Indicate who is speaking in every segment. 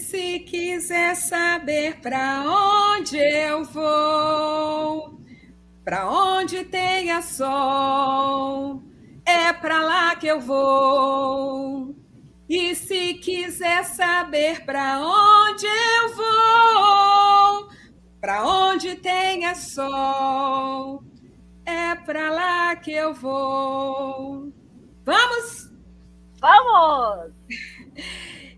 Speaker 1: Se quiser saber para onde eu vou, para onde tenha sol, é para lá que eu vou. E se quiser saber para onde eu vou, para onde tenha sol, é para lá que eu vou. Vamos?
Speaker 2: Vamos!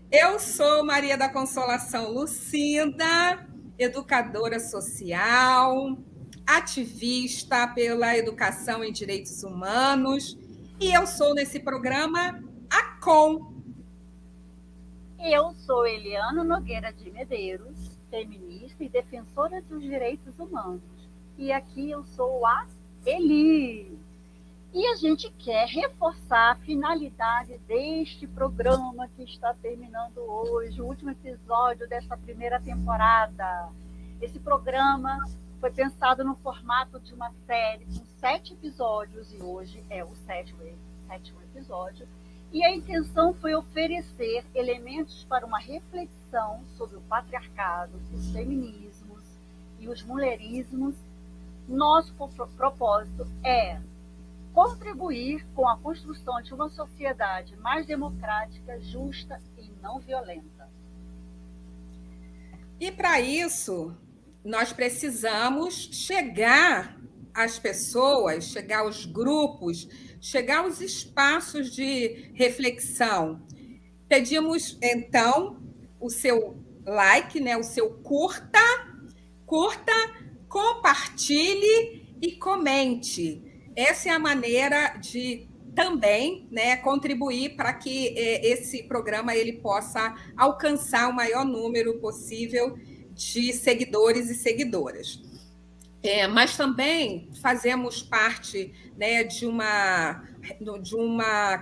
Speaker 1: Eu sou Maria da Consolação Lucinda, educadora social, ativista pela educação em direitos humanos, e eu sou nesse programa a Com.
Speaker 2: Eu sou Eliana Nogueira de Medeiros, feminista e defensora dos direitos humanos. E aqui eu sou a Eli. E a gente quer reforçar a finalidade deste programa que está terminando hoje, o último episódio desta primeira temporada. Esse programa foi pensado no formato de uma série com 7 episódios e hoje é o sétimo episódio. E a intenção foi oferecer elementos para uma reflexão sobre o patriarcado, os feminismos e os mulherismos. Nosso propósito é contribuir com a construção de uma sociedade mais democrática, justa e não violenta.
Speaker 1: E para isso, nós precisamos chegar às pessoas, chegar aos grupos, chegar aos espaços de reflexão. Pedimos, então, o seu like, né, o seu curta, compartilhe e comente. Essa é a maneira de também, né, contribuir para que esse programa ele possa alcançar o maior número possível de seguidores e seguidoras. Mas também fazemos parte, né, de uma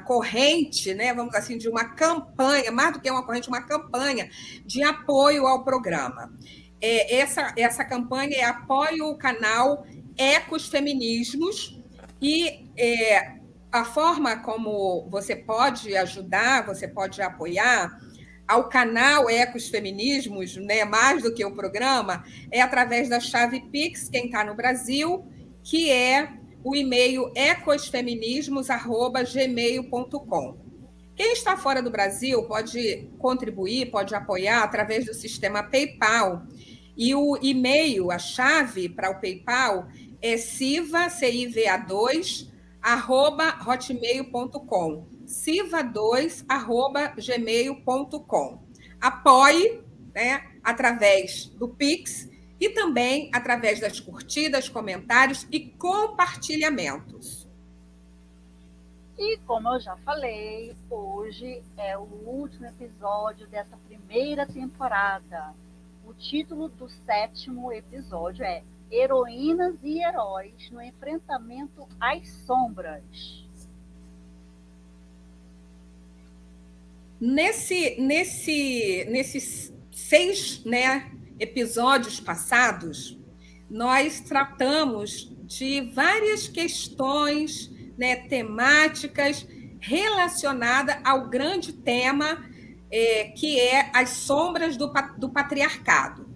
Speaker 1: corrente, né, vamos assim, de uma campanha, mais do que uma corrente, uma campanha de apoio ao programa. Essa campanha é apoio ao canal Ecos Feminismos e a forma como você pode ajudar, você pode apoiar ao canal Ecos Feminismos, né, mais do que o programa, é através da chave Pix, quem está no Brasil, que é o e-mail ecosfeminismos@gmail.com. Quem está fora do Brasil pode contribuir, pode apoiar através do sistema PayPal. E o e-mail, a chave para o PayPal é civa2 @hotmail.com. civa2@gmail.com. Apoie, né, através do Pix e também através das curtidas, comentários e compartilhamentos.
Speaker 2: E como eu já falei, hoje é o último episódio dessa primeira temporada. O título do 7º episódio é Heroínas e Heróis no Enfrentamento às Sombras.
Speaker 1: Nesses 6, né, episódios passados, nós tratamos de várias questões, né, temáticas relacionadas ao grande tema que é as sombras do patriarcado.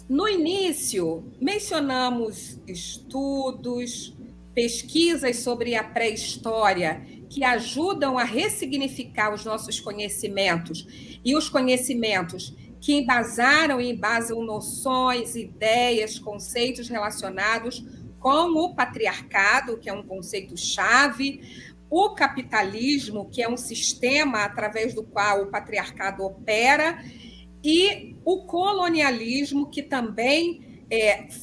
Speaker 1: No início, mencionamos estudos, pesquisas sobre a pré-história que ajudam a ressignificar os nossos conhecimentos e os conhecimentos que embasaram e embasam noções, ideias, conceitos relacionados com o patriarcado, que é um conceito-chave, o capitalismo, que é um sistema através do qual o patriarcado opera, e o colonialismo, que também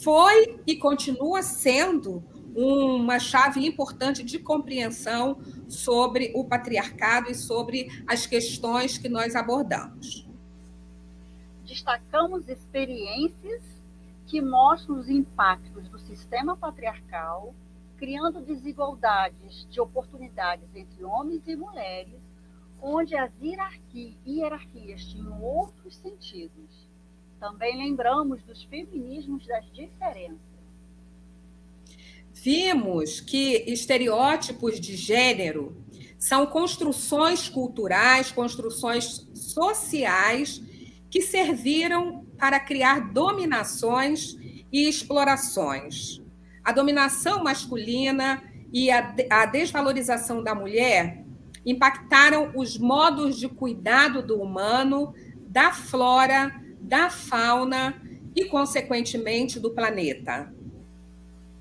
Speaker 1: foi e continua sendo uma chave importante de compreensão sobre o patriarcado e sobre as questões que nós abordamos.
Speaker 2: Destacamos experiências que mostram os impactos do sistema patriarcal, criando desigualdades de oportunidades entre homens e mulheres, onde as hierarquias tinham outros sentidos. Também lembramos dos feminismos das diferenças.
Speaker 1: Vimos que estereótipos de gênero são construções culturais, construções sociais que serviram para criar dominações e explorações. A dominação masculina e a desvalorização da mulher impactaram os modos de cuidado do humano, da flora, da fauna e, consequentemente, do planeta.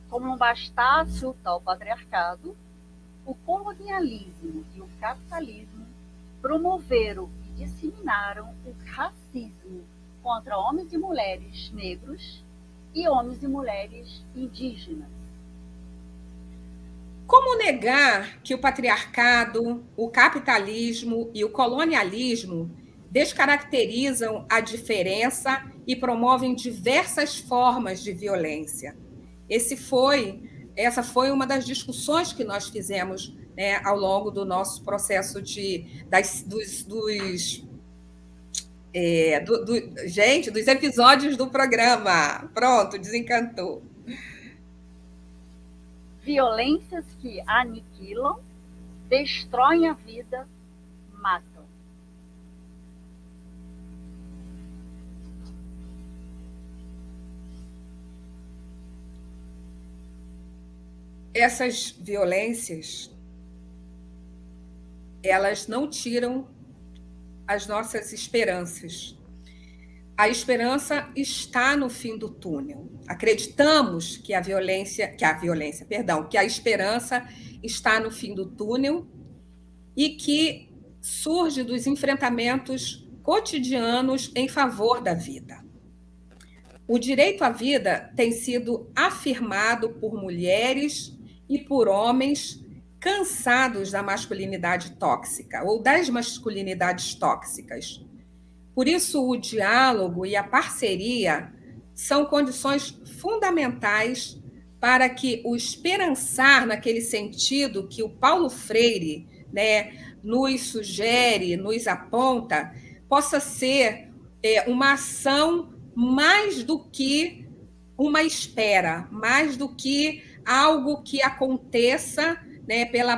Speaker 2: Como não bastasse o tal patriarcado, o colonialismo e o capitalismo promoveram e disseminaram o racismo contra homens e mulheres negros e homens e mulheres indígenas.
Speaker 1: Como negar que o patriarcado, o capitalismo e o colonialismo descaracterizam a diferença e promovem diversas formas de violência? Essa foi uma das discussões que nós fizemos, né, ao longo do nosso processo dos episódios do programa. Pronto, desencantou.
Speaker 2: Violências que aniquilam, destroem a vida, matam.
Speaker 1: Essas violências, elas não tiram as nossas esperanças. A esperança está no fim do túnel. Acreditamos que a esperança está no fim do túnel e que surge dos enfrentamentos cotidianos em favor da vida. O direito à vida tem sido afirmado por mulheres e por homens cansados da masculinidade tóxica ou das masculinidades tóxicas. Por isso, o diálogo e a parceria são condições fundamentais para que o esperançar, naquele sentido que o Paulo Freire, né, nos sugere, nos aponta, possa ser uma ação mais do que uma espera, mais do que algo que aconteça, né, pela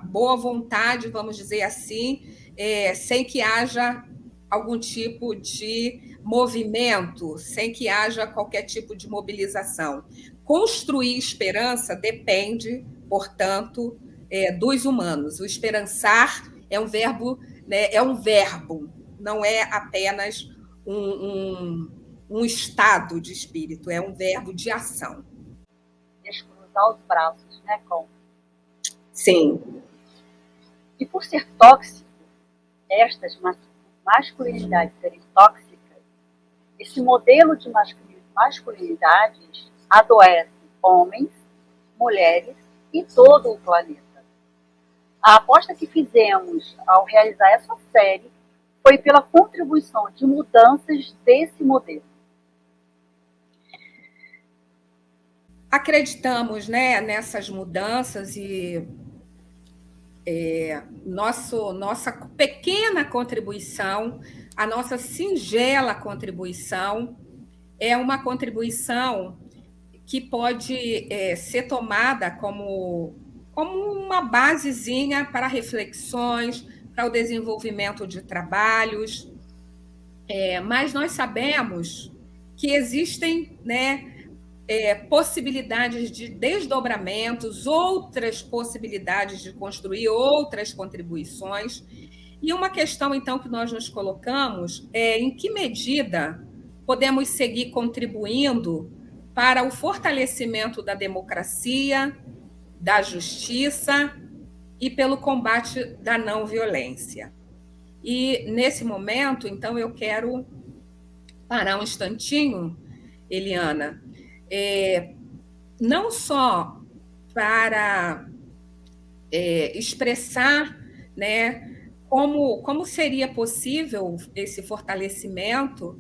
Speaker 1: boa vontade, vamos dizer assim, sem que haja algum tipo de movimento, sem que haja qualquer tipo de mobilização. Construir esperança depende, portanto, dos humanos. O esperançar é um verbo, né, não é apenas um estado de espírito, é um verbo de ação.
Speaker 2: Descruzar os braços, né, Com?
Speaker 1: Sim.
Speaker 2: E por ser tóxico, estas masculinidades serem tóxicas, esse modelo de masculinidades adoece homens, mulheres e todo o planeta. A aposta que fizemos ao realizar essa série foi pela contribuição de mudanças desse modelo.
Speaker 1: Acreditamos, né, nessas mudanças e nossa pequena contribuição, a nossa singela contribuição, é uma contribuição que pode ser tomada como uma basezinha para reflexões, para o desenvolvimento de trabalhos, mas nós sabemos que existem, né, possibilidades de desdobramentos, outras possibilidades de construir outras contribuições. E uma questão, então, que nós nos colocamos é em que medida podemos seguir contribuindo para o fortalecimento da democracia, da justiça e pelo combate da não violência. E, nesse momento, então, eu quero parar um instantinho, Eliana, não só para expressar, né, como seria possível esse fortalecimento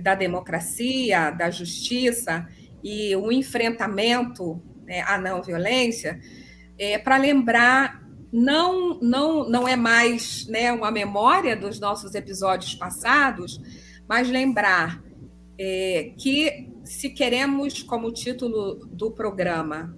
Speaker 1: da democracia, da justiça e o enfrentamento, né, à não violência, para lembrar, não é mais, né, uma memória dos nossos episódios passados, mas lembrar que, se queremos, como título do programa,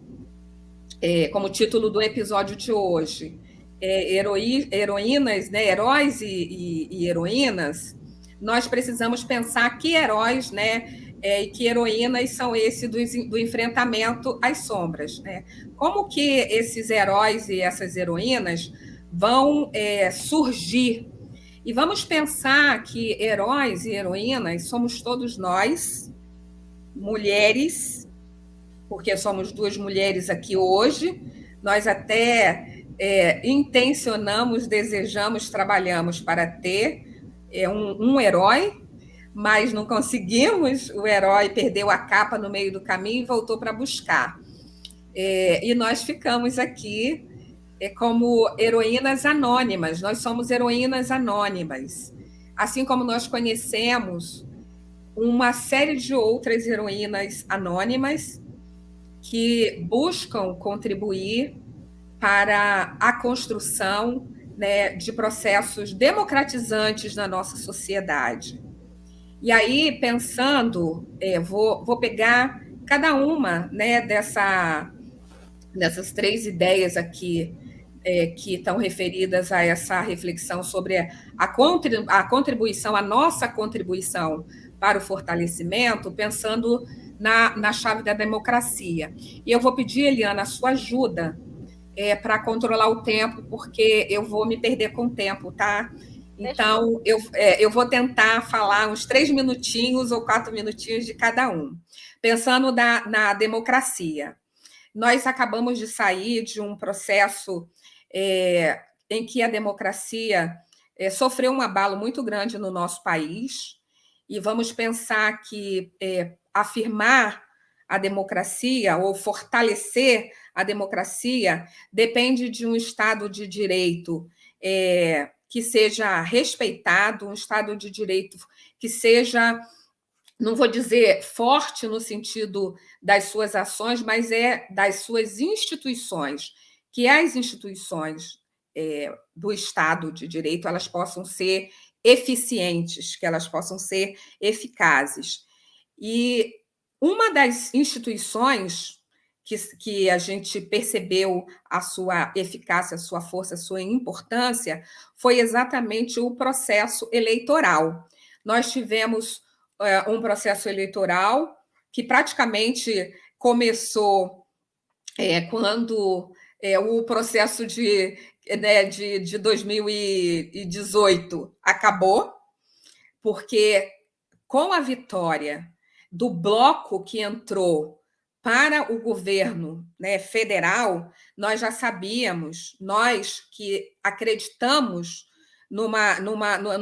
Speaker 1: como título do episódio de hoje, heroínas, né, heróis e heroínas, nós precisamos pensar que heróis, né, e que heroínas são esses do enfrentamento às sombras, né? Como que esses heróis e essas heroínas vão surgir? E vamos pensar que heróis e heroínas somos todos nós, mulheres, porque somos duas mulheres aqui hoje, nós até intencionamos, desejamos, trabalhamos para ter um herói, mas não conseguimos, o herói perdeu a capa no meio do caminho e voltou para buscar. E nós ficamos aqui como heroínas anônimas, nós somos heroínas anônimas. Assim como nós conhecemos uma série de outras heroínas anônimas que buscam contribuir para a construção, né, de processos democratizantes na nossa sociedade. E aí, pensando, vou pegar cada uma, né, dessas 3 ideias aqui, que estão referidas a essa reflexão sobre a contribuição, a nossa contribuição para o fortalecimento, pensando na chave da democracia. E eu vou pedir, Eliana, a sua ajuda para controlar o tempo, porque eu vou me perder com o tempo, tá? Então, eu vou tentar falar uns 3 minutinhos ou 4 minutinhos de cada um. Pensando na democracia. Nós acabamos de sair de um processo em que a democracia sofreu um abalo muito grande no nosso país, e vamos pensar que afirmar a democracia ou fortalecer a democracia depende de um Estado de direito que seja respeitado, um Estado de direito que seja, não vou dizer forte no sentido das suas ações, mas das suas instituições, que as instituições do Estado de direito elas possam ser eficientes, que elas possam ser eficazes. E uma das instituições que a gente percebeu a sua eficácia, a sua força, a sua importância, foi exatamente o processo eleitoral. Nós tivemos um processo eleitoral que praticamente começou quando o processo de 2018 acabou, porque com a vitória do bloco que entrou para o governo, né, federal, nós já sabíamos, nós que acreditamos no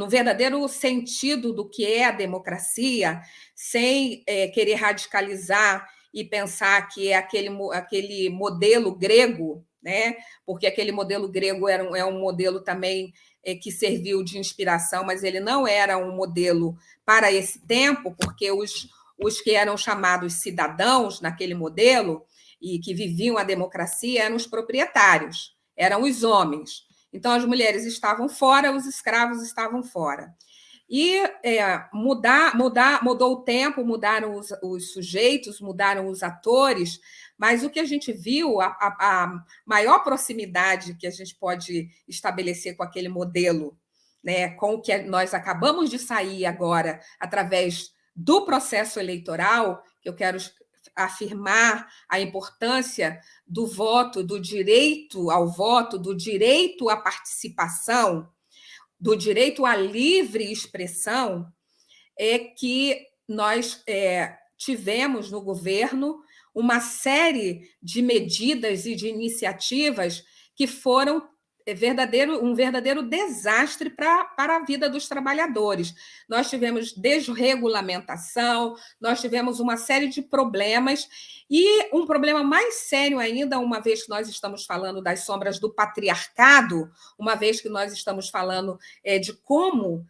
Speaker 1: verdadeiro sentido do que é a democracia, sem querer radicalizar e pensar que é aquele modelo grego, né? Porque aquele modelo grego é um modelo também que serviu de inspiração, mas ele não era um modelo para esse tempo, porque os que eram chamados cidadãos naquele modelo e que viviam a democracia eram os proprietários, eram os homens. Então, as mulheres estavam fora, os escravos estavam fora. E mudou o tempo, mudaram os sujeitos, mudaram os atores, mas o que a gente viu, a maior proximidade que a gente pode estabelecer com aquele modelo, né, com o que nós acabamos de sair agora, através do processo eleitoral, que eu quero afirmar a importância do voto, do direito ao voto, do direito à participação, do direito à livre expressão, é que nós tivemos no governo uma série de medidas e de iniciativas que foram um verdadeiro desastre para a vida dos trabalhadores. Nós tivemos desregulamentação, nós tivemos uma série de problemas, e um problema mais sério ainda, uma vez que nós estamos falando das sombras do patriarcado, uma vez que nós estamos falando de como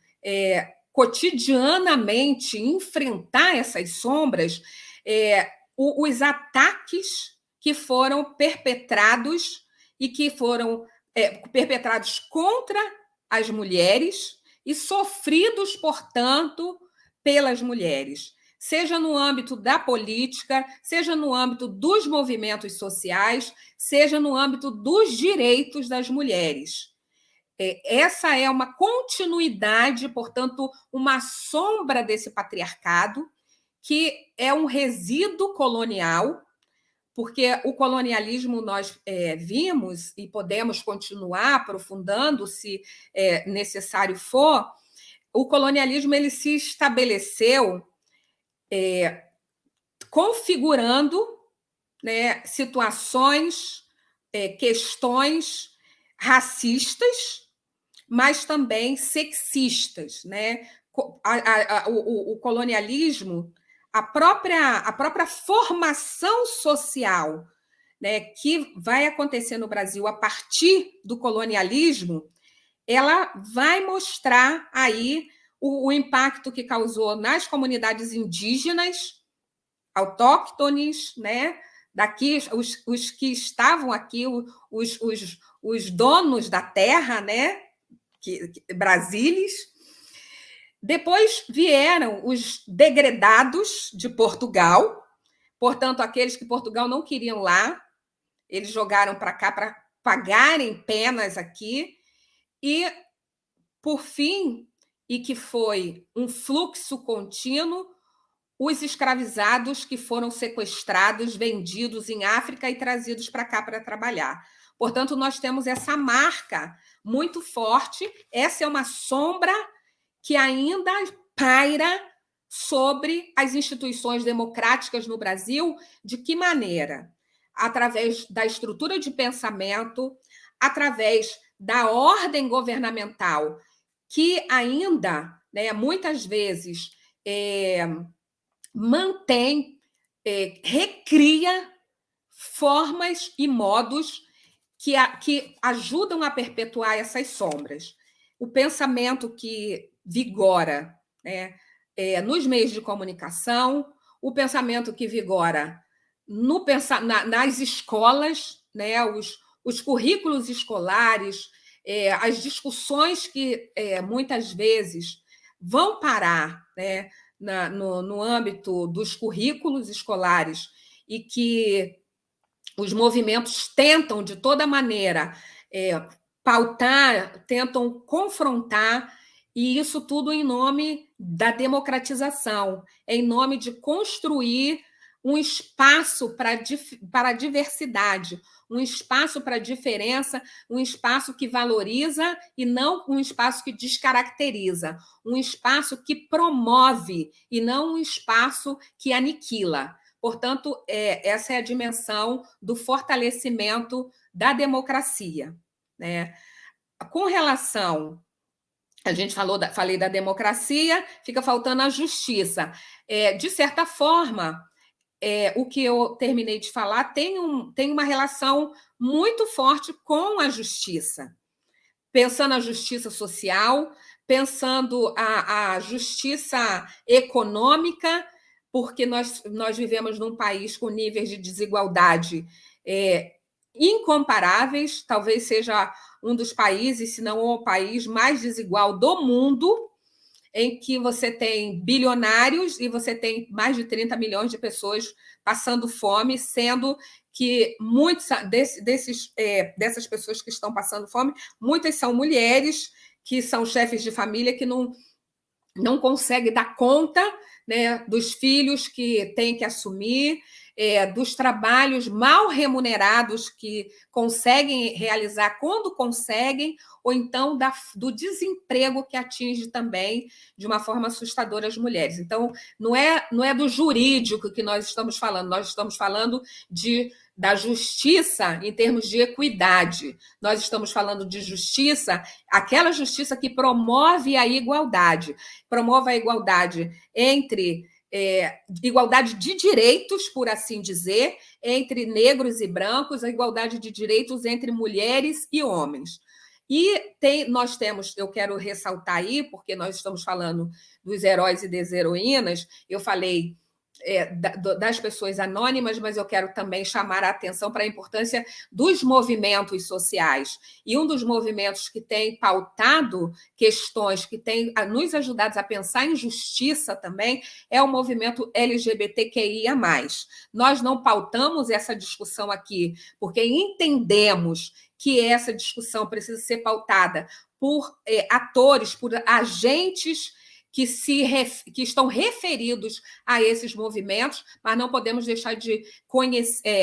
Speaker 1: cotidianamente enfrentar essas sombras, os ataques que foram perpetrados e que foram perpetrados contra as mulheres e sofridos, portanto, pelas mulheres, seja no âmbito da política, seja no âmbito dos movimentos sociais, seja no âmbito dos direitos das mulheres. essa é uma continuidade, portanto, uma sombra desse patriarcado, que é um resíduo colonial, porque o colonialismo nós vimos e podemos continuar aprofundando, se necessário for. O colonialismo ele se estabeleceu configurando, né, situações, questões racistas, mas também sexistas, né? O colonialismo, a própria formação social, né, que vai acontecer no Brasil a partir do colonialismo, ela vai mostrar aí o impacto que causou nas comunidades indígenas, autóctones, né? Daqui, os que estavam aqui, os donos da terra, né? Brasilis. Depois vieram os degredados de Portugal, portanto, aqueles que Portugal não queriam lá, eles jogaram para cá para pagarem penas aqui, e, por fim, e que foi um fluxo contínuo, os escravizados que foram sequestrados, vendidos em África e trazidos para cá para trabalhar. Portanto, nós temos essa marca muito forte, essa é uma sombra que ainda paira sobre as instituições democráticas no Brasil. De que maneira? Através da estrutura de pensamento, através da ordem governamental, que ainda, né, muitas vezes, mantém, recria formas e modos que ajudam a perpetuar essas sombras. O pensamento que vigora, né, nos meios de comunicação, o pensamento que vigora nas escolas, né, os currículos escolares, as discussões que muitas vezes vão parar, né, no âmbito dos currículos escolares, e que os movimentos tentam, de toda maneira, pautar, tentam confrontar, e isso tudo em nome da democratização, em nome de construir um espaço para a diversidade, um espaço para a diferença, um espaço que valoriza e não um espaço que descaracteriza, um espaço que promove e não um espaço que aniquila. Portanto, essa é a dimensão do fortalecimento da democracia, né? Com relação, a gente falei da democracia, fica faltando a justiça. De certa forma, o que eu terminei de falar tem uma relação muito forte com a justiça. Pensando a justiça social, pensando a justiça econômica, porque nós vivemos num país com níveis de desigualdade incomparáveis, talvez seja um dos países, se não o país mais desigual do mundo, em que você tem bilionários e você tem mais de 30 milhões de pessoas passando fome, sendo que muitas dessas pessoas que estão passando fome, muitas são mulheres que são chefes de família que não conseguem dar conta, né, dos filhos que têm que assumir, dos trabalhos mal remunerados que conseguem realizar quando conseguem, ou então do desemprego que atinge também de uma forma assustadora as mulheres. Então, não é do jurídico que nós estamos falando, nós estamos falando da justiça em termos de equidade. Nós estamos falando de justiça, aquela justiça que promove a igualdade entre igualdade de direitos, por assim dizer, entre negros e brancos, a igualdade de direitos entre mulheres e homens. E nós temos, eu quero ressaltar aí, porque nós estamos falando dos heróis e das heroínas, eu falei das pessoas anônimas, mas eu quero também chamar a atenção para a importância dos movimentos sociais. E um dos movimentos que tem pautado questões, que tem nos ajudado a pensar em justiça também, é o movimento LGBTQIA+. Nós não pautamos essa discussão aqui, porque entendemos que essa discussão precisa ser pautada por atores, por agentes que estão referidos a esses movimentos, mas não podemos deixar de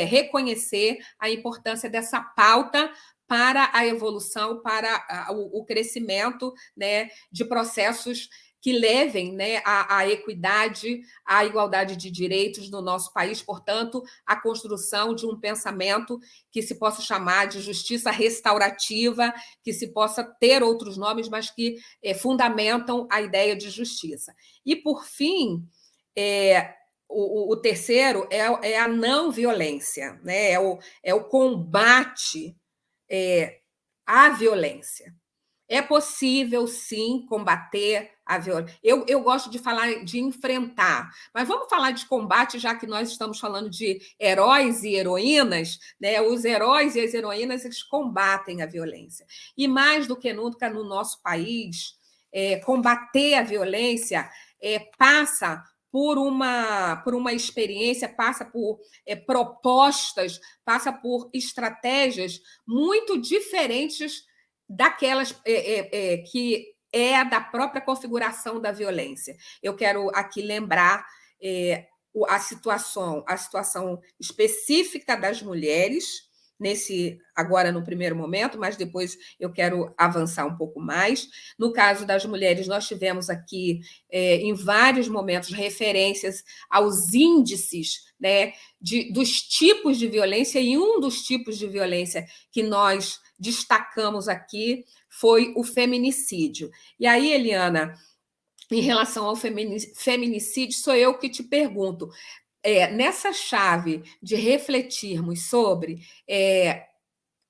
Speaker 1: reconhecer a importância dessa pauta para a evolução, para o crescimento, né, de processos que levem, né, à equidade, à igualdade de direitos no nosso país, portanto, a construção de um pensamento que se possa chamar de justiça restaurativa, que se possa ter outros nomes, mas que fundamentam a ideia de justiça. E, por fim, o terceiro é a não violência, né? É o combate à violência. É possível, sim, combater a violência. Eu gosto de falar de enfrentar, mas vamos falar de combate, já que nós estamos falando de heróis e heroínas, né? Os heróis e as heroínas, eles combatem a violência. E mais do que nunca no nosso país, combater a violência passa por uma experiência, passa por propostas, passa por estratégias muito diferentes daquelas que da própria configuração da violência. Eu quero aqui lembrar a situação específica das mulheres, agora no primeiro momento, mas depois eu quero avançar um pouco mais. No caso das mulheres, nós tivemos aqui, em vários momentos, referências aos índices, né, dos tipos de violência, e um dos tipos de violência que nós destacamos aqui foi o feminicídio. E aí, Eliana, em relação ao feminicídio, sou eu que te pergunto, nessa chave de refletirmos sobre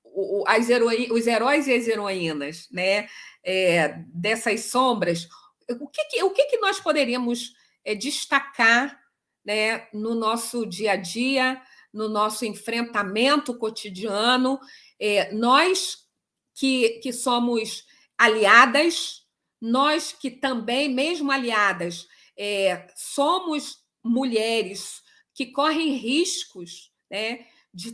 Speaker 1: os heróis e as heroínas, né, dessas sombras, o que nós poderíamos destacar, né, no nosso dia a dia, no nosso enfrentamento cotidiano, nós que somos aliadas, nós que também, mesmo aliadas, somos mulheres que correm riscos, né, de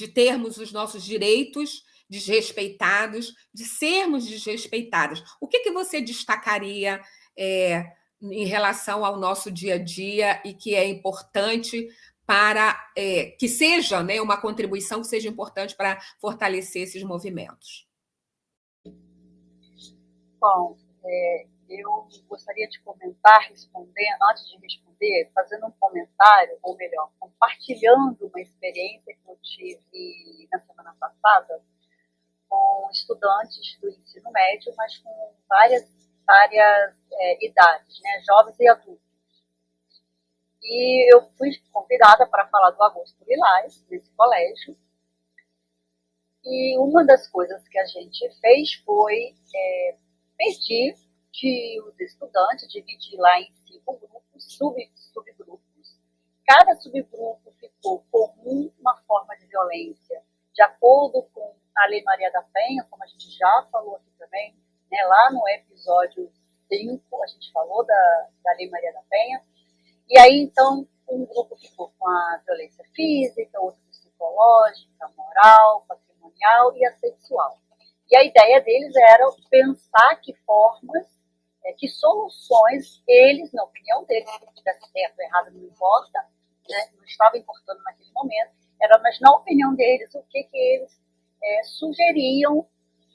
Speaker 1: termos os nossos direitos desrespeitados, de sermos desrespeitadas. O que você destacaria em relação ao nosso dia a dia e que é importante para que seja, né, uma contribuição que seja importante para fortalecer esses movimentos?
Speaker 2: Bom, eu gostaria de responder, antes de responder, fazendo um comentário, ou melhor, compartilhando uma experiência que eu tive na semana passada com estudantes do ensino médio, mas com várias idades, né, jovens e adultos. E eu fui convidada para falar do Agosto Lilás, nesse colégio. E uma das coisas que a gente fez foi pedir que os estudantes dividir lá em 5 grupos, subgrupos. Cada subgrupo ficou com uma forma de violência, de acordo com a Lei Maria da Penha, como a gente já falou aqui também, né, lá no episódio 5, a gente falou da Lei Maria da Penha. E aí, então, um grupo ficou com a violência física, outro psicológica, moral, patrimonial e a sexual. E a ideia deles era pensar que formas, que soluções eles, na opinião deles, se tivesse certo ou errado, não importa, né, não estava importando naquele momento, mas na opinião deles, o que eles sugeriam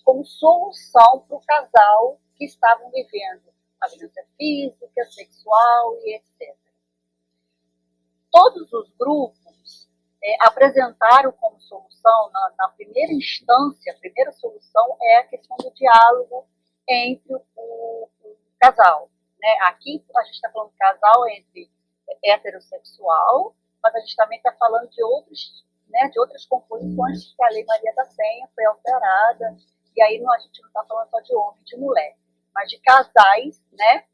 Speaker 2: como solução para o casal que estavam vivendo a violência física, sexual e etc. Todos os grupos apresentaram como solução, na primeira instância, a primeira solução é a questão do diálogo entre o casal. Né? Aqui a gente está falando de casal entre heterossexual, mas a gente também está falando de outras composições que a Lei Maria da Penha foi alterada, e aí a gente não está falando só de homem e de mulher, mas de casais, né,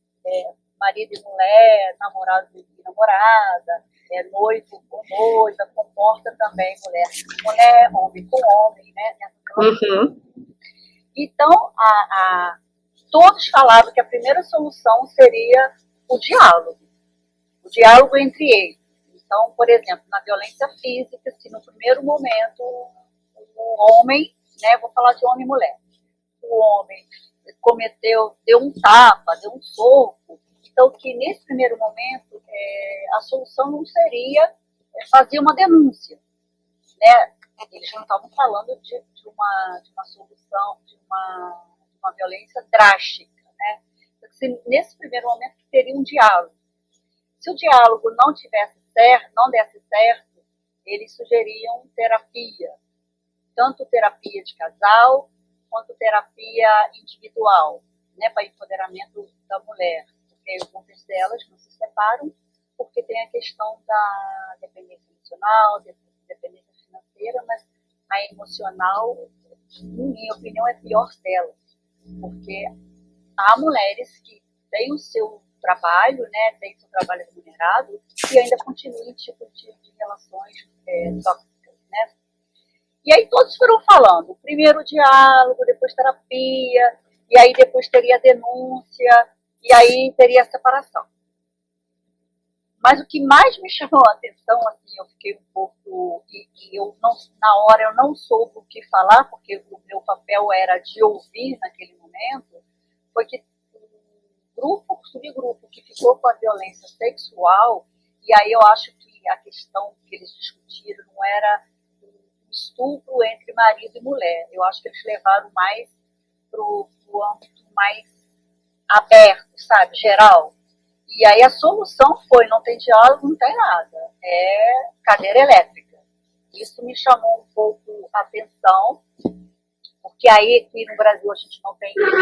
Speaker 2: marido e mulher, namorado e namorada, noivo com noiva, comporta também mulher com mulher, homem com homem, né?
Speaker 1: Uhum.
Speaker 2: Então, todos falavam que a primeira solução seria o diálogo entre eles. Então, por exemplo, na violência física, se no primeiro momento o homem, né, vou falar de homem e mulher, o homem deu um tapa, deu um soco, então que nesse primeiro momento a solução não seria fazer uma denúncia, né? Eles não estavam falando de uma solução, de uma violência drástica, né? Porque nesse primeiro momento teria um diálogo. Se o diálogo não desse certo, eles sugeriam terapia, tanto terapia de casal quanto terapia individual, né, para empoderamento da mulher, porque muitas delas não se separam porque tem a questão da dependência emocional, dependência financeira, mas a emocional, na minha opinião, é pior delas, porque há mulheres que têm o seu trabalho, né, têm o seu trabalho remunerado e ainda continuam em tipo de relações tóxicas, né? E aí todos foram falando, primeiro diálogo, depois terapia, e aí depois teria denúncia, e aí teria a separação. Mas o que mais me chamou a atenção, assim, eu fiquei um pouco, e eu não, na hora eu não soube o que falar, porque o meu papel era de ouvir naquele momento, foi que o subgrupo que ficou com a violência sexual, e aí eu acho que a questão que eles discutiram não era estupro entre marido e mulher. Eu acho que eles levaram mais para o âmbito mais aberto, sabe, geral. E aí a solução foi, não tem diálogo, não tem nada. É cadeira elétrica. Isso me chamou um pouco a atenção, porque aí aqui no Brasil a gente não tem isso.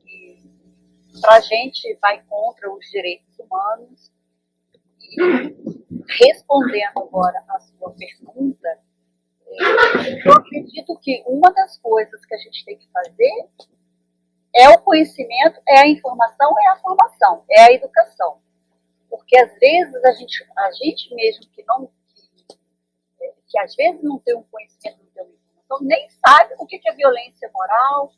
Speaker 2: E para a gente vai contra os direitos humanos. E respondendo agora a sua pergunta, eu acredito que uma das coisas que a gente tem que fazer é o conhecimento, é a informação, é a formação, é a educação. Porque às vezes a gente mesmo que às vezes não tem um conhecimento, não tem uma informação, nem sabe o que é violência moral,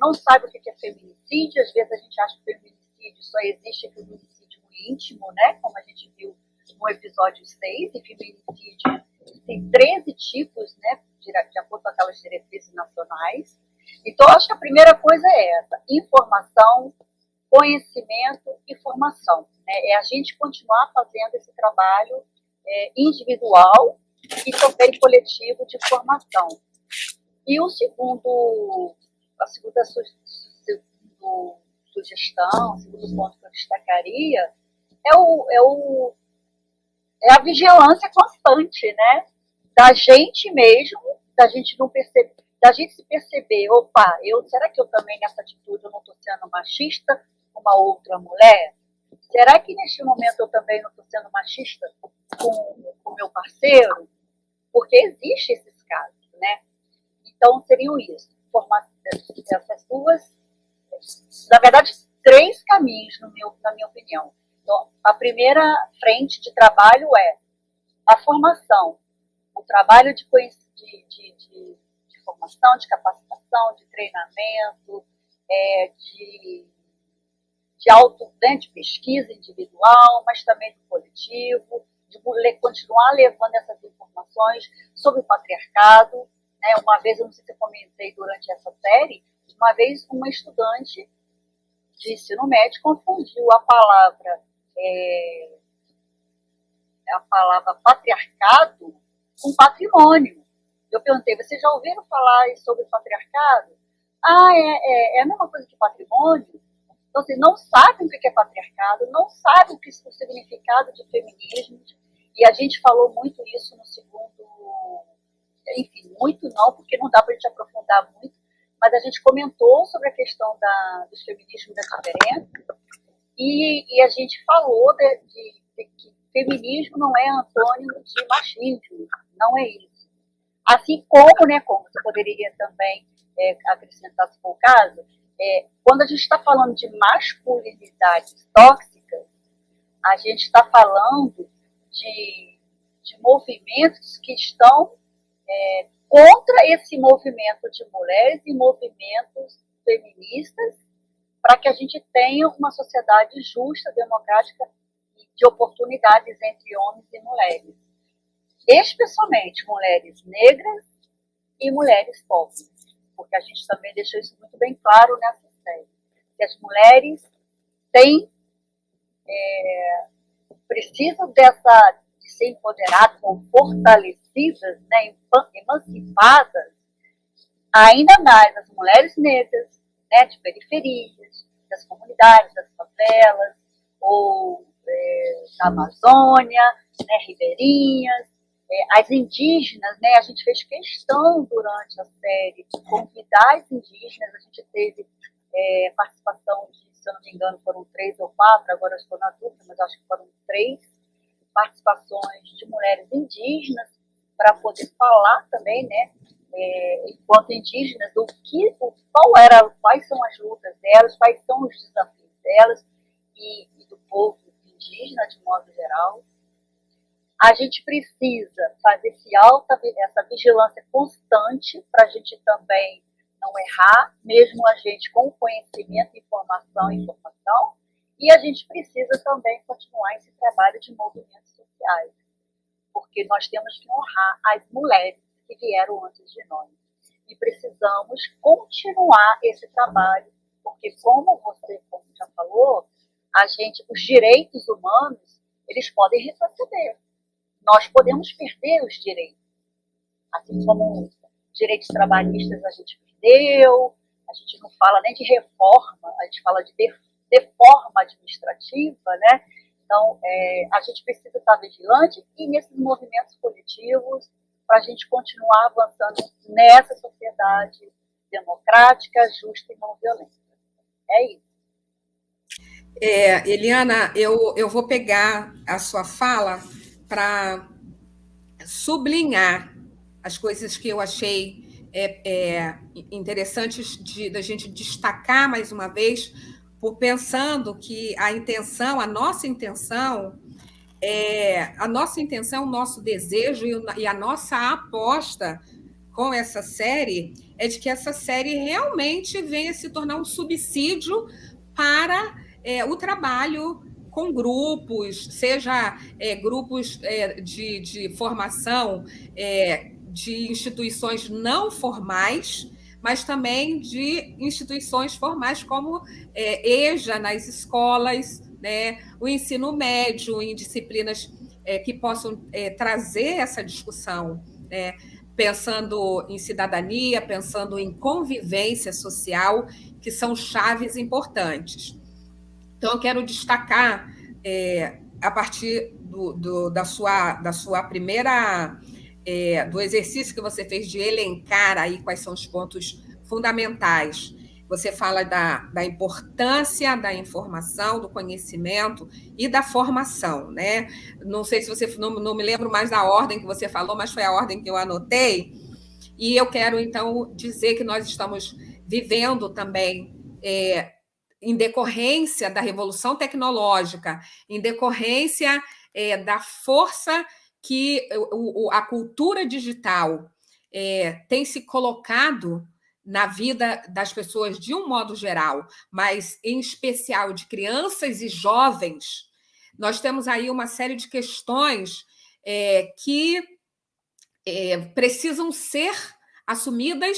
Speaker 2: não sabe o que é feminicídio. Às vezes a gente acha que o feminicídio só existe feminicídio íntimo, né? Como a gente viu no episódio 6, e feminicídio tem 13 tipos, né? De acordo com aquelas diretrizes nacionais. Então, acho que a primeira coisa é essa: informação, conhecimento e formação. Né? É a gente continuar fazendo esse trabalho individual e também coletivo de formação. E a segunda sugestão, o segundo ponto que eu destacaria é a vigilância constante, né? Da gente mesmo, da gente não perceber, da gente se perceber, opa, será que eu também nessa atitude eu não estou sendo machista com uma outra mulher? Será que neste momento eu também não estou sendo machista com o meu parceiro? Porque existem esses casos, né? Então seriam isso, essas duas, na verdade, 3 caminhos na minha opinião. Então, a primeira frente de trabalho é a formação, o trabalho de formação, de capacitação, de treinamento, de pesquisa individual, mas também do coletivo, de continuar levando essas informações sobre o patriarcado. Né? Uma vez, eu não sei se eu comentei durante essa série, uma vez uma estudante de ensino médio confundiu a palavra patriarcado com patrimônio. Eu perguntei, vocês já ouviram falar sobre patriarcado? É a mesma coisa que patrimônio? Então, vocês não sabem o que é patriarcado, não sabem o significado de feminismo, e a gente falou muito isso no segundo, enfim, muito não, porque não dá para a gente aprofundar muito, mas a gente comentou sobre a questão dos feminismos da diferença, e a gente falou de que feminismo não é antônimo de machismo, não é isso. Assim como, né, como você poderia também acrescentar, se for o caso, Quando a gente está falando de masculinidades tóxicas, a gente está falando de movimentos que estão contra esse movimento de mulheres e movimentos feministas, para que a gente tenha uma sociedade justa, democrática e de oportunidades entre homens e mulheres. Especialmente mulheres negras e mulheres pobres, porque a gente também deixou isso muito bem claro nessa série. Que as mulheres precisam de ser empoderadas ou fortalecidas, né, emancipadas, ainda mais as mulheres negras, né, de periferias, das comunidades, das favelas, ou da Amazônia, né, ribeirinhas, as indígenas, né, a gente fez questão durante a série de convidar as indígenas, a gente teve participação de, se eu não me engano, foram 3 ou 4, agora eu estou na dúvida, mas acho que foram 3 participações de mulheres indígenas para poder falar também, né, enquanto indígenas, quais são as lutas delas, quais são os desafios delas e do povo indígena de modo geral. A gente precisa fazer essa vigilância constante para a gente também não errar, mesmo a gente com conhecimento, informação, e a gente precisa também continuar esse trabalho de movimentos sociais, porque nós temos que honrar as mulheres que vieram antes de nós. E precisamos continuar esse trabalho, porque como já falou, os direitos humanos, eles podem retroceder. Nós podemos perder os direitos. Assim como direitos trabalhistas a gente perdeu, a gente não fala nem de reforma, a gente fala de deforma administrativa, né? Então, a gente precisa estar vigilante e nesses movimentos coletivos para a gente continuar avançando nessa sociedade democrática, justa e não violenta. É isso.
Speaker 1: Eliana, eu vou pegar a sua fala para sublinhar as coisas que eu achei interessantes da gente destacar mais uma vez, pensando que a nossa intenção, o nosso desejo e a nossa aposta com essa série é de que essa série realmente venha se tornar um subsídio para o trabalho com grupos, seja grupos de formação de instituições não formais, mas também de instituições formais, como EJA nas escolas, né, o ensino médio, em disciplinas que possam trazer essa discussão, né, pensando em cidadania, pensando em convivência social, que são chaves importantes. Então, eu quero destacar, a partir da sua primeira, do exercício que você fez de elencar aí quais são os pontos fundamentais. Você fala da importância da informação, do conhecimento e da formação, né? Não sei se você, não me lembro mais da ordem que você falou, mas foi a ordem que eu anotei. E eu quero, então, dizer que nós estamos vivendo também, em decorrência da revolução tecnológica, em decorrência da força que a cultura digital tem se colocado na vida das pessoas de um modo geral, mas em especial de crianças e jovens. Nós temos aí uma série de questões que precisam ser assumidas,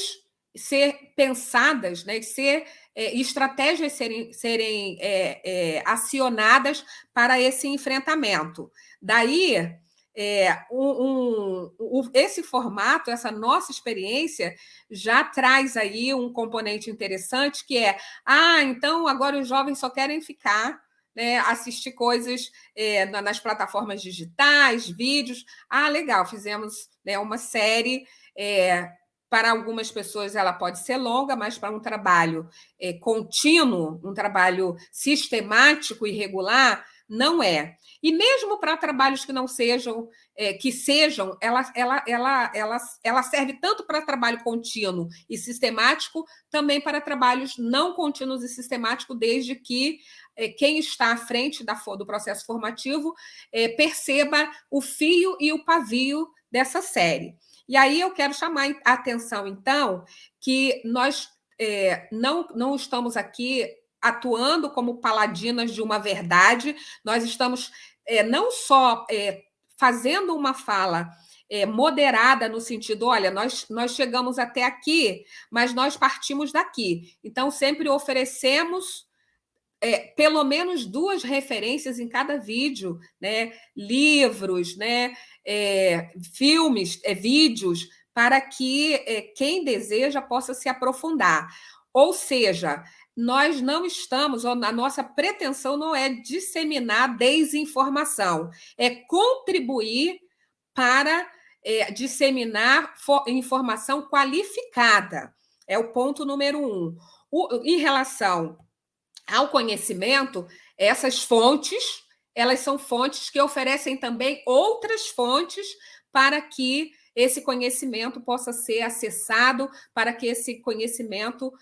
Speaker 1: ser pensadas, né, estratégias serem acionadas para esse enfrentamento. Daí, esse formato, essa nossa experiência, já traz aí um componente interessante, que então agora os jovens só querem ficar, né, assistir coisas nas plataformas digitais, vídeos. Legal, fizemos, né, uma série. Para algumas pessoas ela pode ser longa, mas para um trabalho contínuo, um trabalho sistemático e regular, não é. E mesmo para trabalhos que não sejam, ela serve tanto para trabalho contínuo e sistemático, também para trabalhos não contínuos e sistemáticos, desde que quem está à frente do processo formativo perceba o fio e o pavio dessa série. E aí eu quero chamar a atenção, então, que nós não estamos aqui atuando como paladinas de uma verdade, nós estamos não só fazendo uma fala moderada no sentido, olha, nós chegamos até aqui, mas nós partimos daqui. Então, sempre oferecemos pelo menos 2 referências em cada vídeo, né? Livros, né? Filmes, vídeos, para que quem deseja possa se aprofundar. Ou seja, nós não estamos, a nossa pretensão não é disseminar desinformação, é contribuir para disseminar informação qualificada. É o ponto número 1. Em relação ao conhecimento, essas fontes, elas são fontes que oferecem também outras fontes para que esse conhecimento possa ser acessado, para que esse conhecimento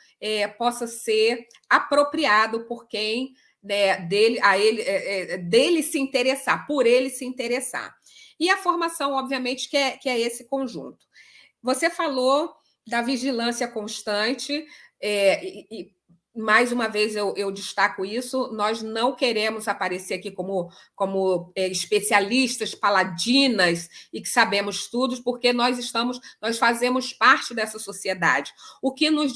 Speaker 1: possa ser apropriado por quem dele se interessar, por ele se interessar. E a formação, obviamente, que é esse conjunto. Você falou da vigilância constante, e mais uma vez eu destaco isso, nós não queremos aparecer aqui como especialistas, paladinas e que sabemos tudo, porque nós fazemos parte dessa sociedade. O que nos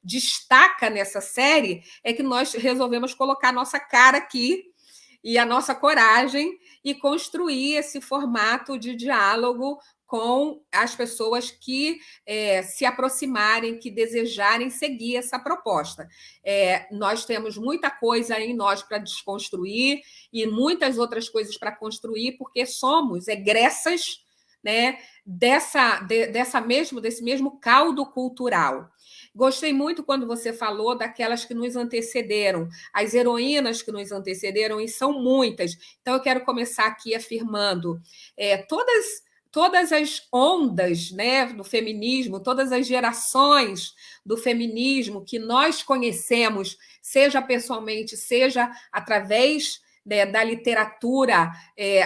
Speaker 1: destaca nessa série é que nós resolvemos colocar nossa cara aqui e a nossa coragem e construir esse formato de diálogo com as pessoas que se aproximarem, que desejarem seguir essa proposta. Nós temos muita coisa em nós para desconstruir e muitas outras coisas para construir, porque somos egressas, né, desse mesmo caldo cultural. Gostei muito quando você falou daquelas que nos antecederam, as heroínas que nos antecederam, e são muitas. Então, eu quero começar aqui afirmando todas as ondas, né, do feminismo, todas as gerações do feminismo que nós conhecemos, seja pessoalmente, seja através da literatura,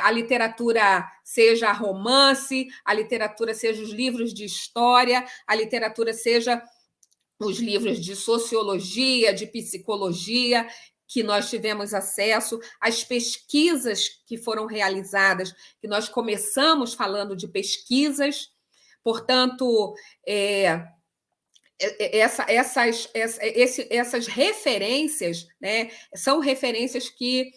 Speaker 1: a literatura seja romance, a literatura seja os livros de história, a literatura seja os livros de sociologia, de psicologia, que nós tivemos acesso, as pesquisas que foram realizadas, que nós começamos falando de pesquisas, portanto, essas referências, né, são referências que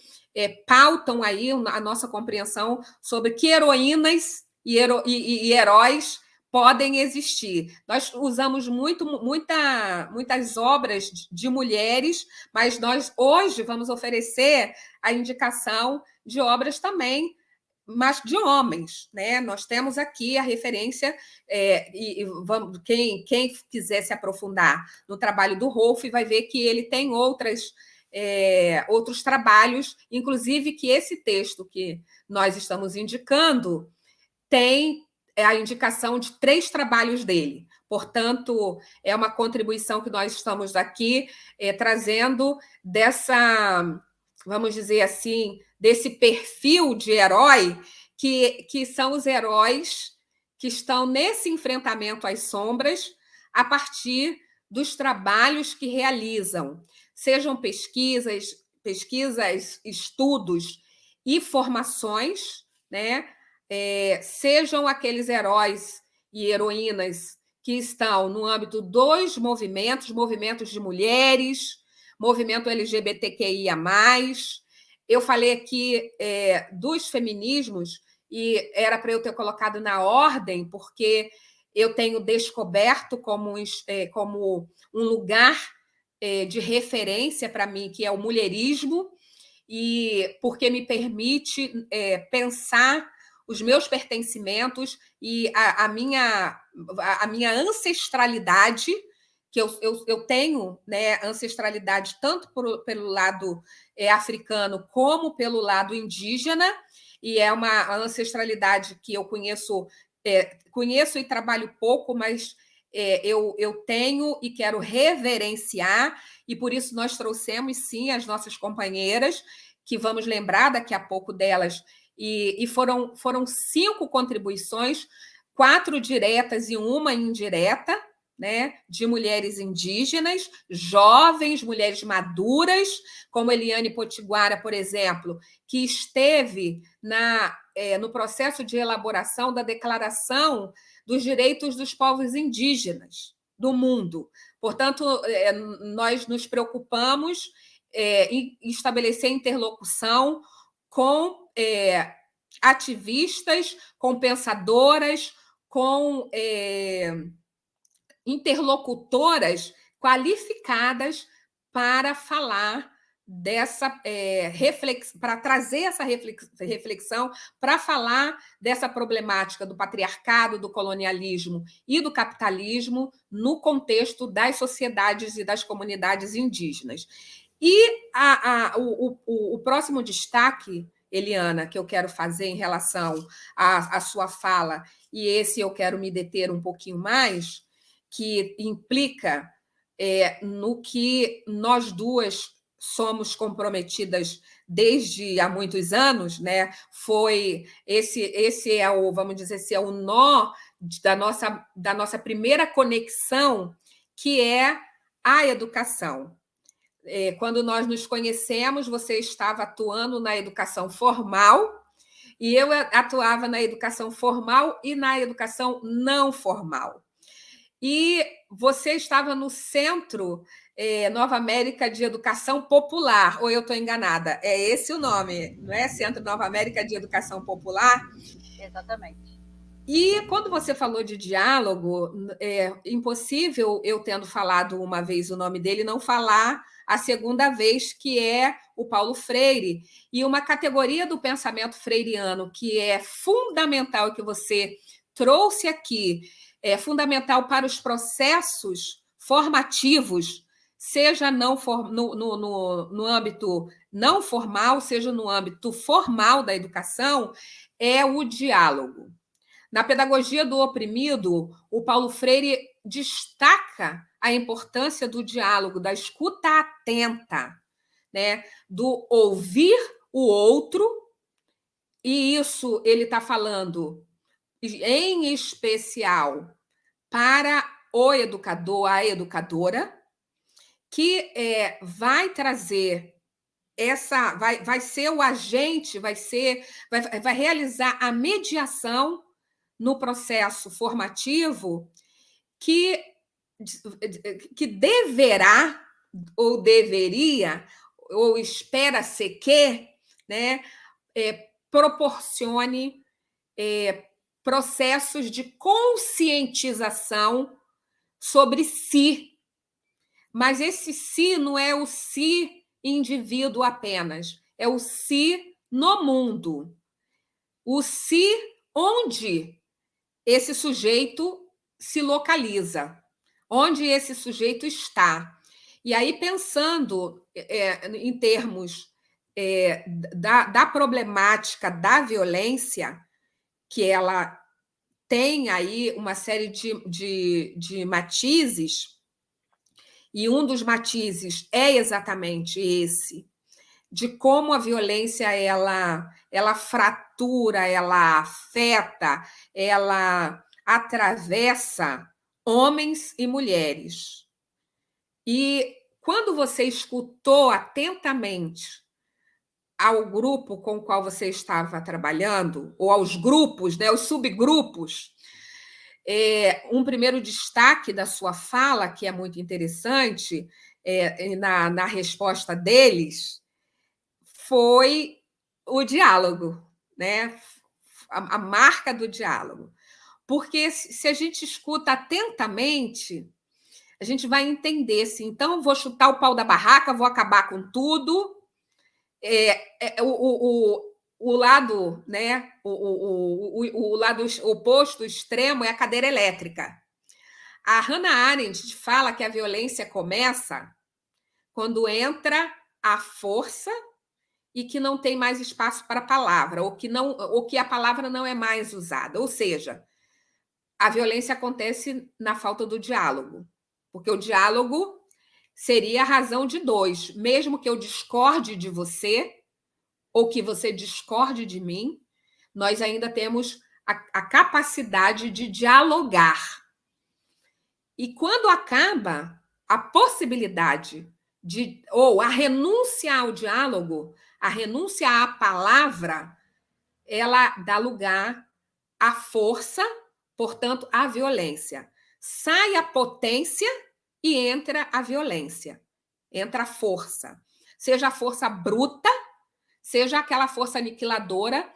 Speaker 1: pautam aí a nossa compreensão sobre que heroínas e heróis podem existir. Nós usamos muitas obras de mulheres, mas nós hoje vamos oferecer a indicação de obras também, mas de homens, né? Nós temos aqui a referência, quem quiser se aprofundar no trabalho do Rolf vai ver que ele tem outros trabalhos, inclusive que esse texto que nós estamos indicando tem a indicação de 3 trabalhos dele. Portanto, é uma contribuição que nós estamos aqui trazendo vamos dizer assim, desse perfil de herói, que são os heróis que estão nesse enfrentamento às sombras a partir dos trabalhos que realizam, sejam pesquisas, estudos e formações, né? Sejam aqueles heróis e heroínas que estão no âmbito dos movimentos de mulheres, movimento LGBTQIA+. Eu falei aqui dos feminismos, e era para eu ter colocado na ordem, porque eu tenho descoberto como um lugar de referência para mim, que é o mulherismo, e porque me permite pensar os meus pertencimentos e a minha ancestralidade, que eu tenho, né, ancestralidade tanto pelo lado africano como pelo lado indígena, e é uma ancestralidade que eu conheço e trabalho pouco, mas eu tenho e quero reverenciar, e por isso nós trouxemos, sim, as nossas companheiras, que vamos lembrar daqui a pouco delas, e foram 5 contribuições, 4 diretas e uma indireta, né, de mulheres indígenas, jovens, mulheres maduras, como Eliane Potiguara, por exemplo, que esteve no processo de elaboração da Declaração dos Direitos dos Povos Indígenas do mundo. Portanto, nós nos preocupamos em estabelecer interlocução com ativistas, com pensadoras, com interlocutoras qualificadas para falar dessa para trazer essa reflexão, para falar dessa problemática do patriarcado, do colonialismo e do capitalismo no contexto das sociedades e das comunidades indígenas. E o próximo destaque, Eliana, que eu quero fazer em relação à sua fala, e esse eu quero me deter um pouquinho mais, que implica no que nós duas somos comprometidas desde há muitos anos, né? Foi esse é o, vamos dizer, esse é o nó da nossa primeira conexão, que é a educação. Quando nós nos conhecemos, você estava atuando na educação formal e eu atuava na educação formal e na educação não formal. E você estava no Centro Nova América de Educação Popular, ou eu estou enganada? É esse o nome, não é? Centro Nova América de Educação Popular?
Speaker 2: Exatamente.
Speaker 1: E quando você falou de diálogo, é impossível eu, tendo falado uma vez o nome dele, não falar a segunda vez, que é o Paulo Freire, e uma categoria do pensamento freiriano que é fundamental, que você trouxe aqui, é fundamental para os processos formativos, seja no âmbito não formal, seja no âmbito formal da educação, é o diálogo. Na pedagogia do oprimido, o Paulo Freire destaca a importância do diálogo, da escuta atenta, né? Do ouvir o outro, e isso ele está falando em especial para o educador, a educadora, que vai trazer vai ser o agente, vai realizar a mediação no processo formativo, que deverá ou deveria ou espera-se que, né, proporcione processos de conscientização sobre si. Mas esse si não é o si indivíduo apenas, é o si no mundo. O si onde esse sujeito se localiza, onde esse sujeito está. E aí, pensando em termos da problemática da violência, que ela tem aí uma série de matizes, e um dos matizes é exatamente esse, de como a violência ela fratura, ela afeta, ela atravessa homens e mulheres. E quando você escutou atentamente ao grupo com o qual você estava trabalhando, ou aos grupos, né, os subgrupos, um primeiro destaque da sua fala, que é muito interessante, na resposta deles, foi o diálogo, né? A marca do diálogo. Porque se a gente escuta atentamente, a gente vai entender se então vou chutar o pau da barraca, vou acabar com tudo. O lado, né? O lado oposto, extremo, é a cadeira elétrica. A Hannah Arendt fala que a violência começa quando entra a força e que não tem mais espaço para a palavra, ou que a palavra não é mais usada. Ou seja, a violência acontece na falta do diálogo, porque o diálogo seria a razão de dois. Mesmo que eu discorde de você, ou que você discorde de mim, nós ainda temos a capacidade de dialogar. E quando acaba a possibilidade ou a renúncia ao diálogo, a renúncia à palavra, ela dá lugar à força, portanto, à violência. Sai a potência e entra a violência, entra a força. Seja a força bruta, seja aquela força aniquiladora,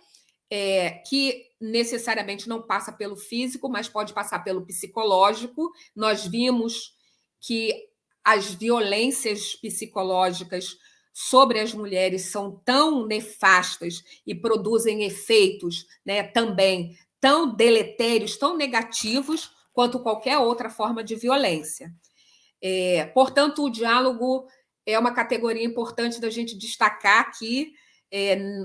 Speaker 1: que necessariamente não passa pelo físico, mas pode passar pelo psicológico. Nós vimos que as violências psicológicas sobre as mulheres são tão nefastas e produzem efeitos, né, também tão deletérios, tão negativos, quanto qualquer outra forma de violência. Portanto, o diálogo é uma categoria importante da gente destacar aqui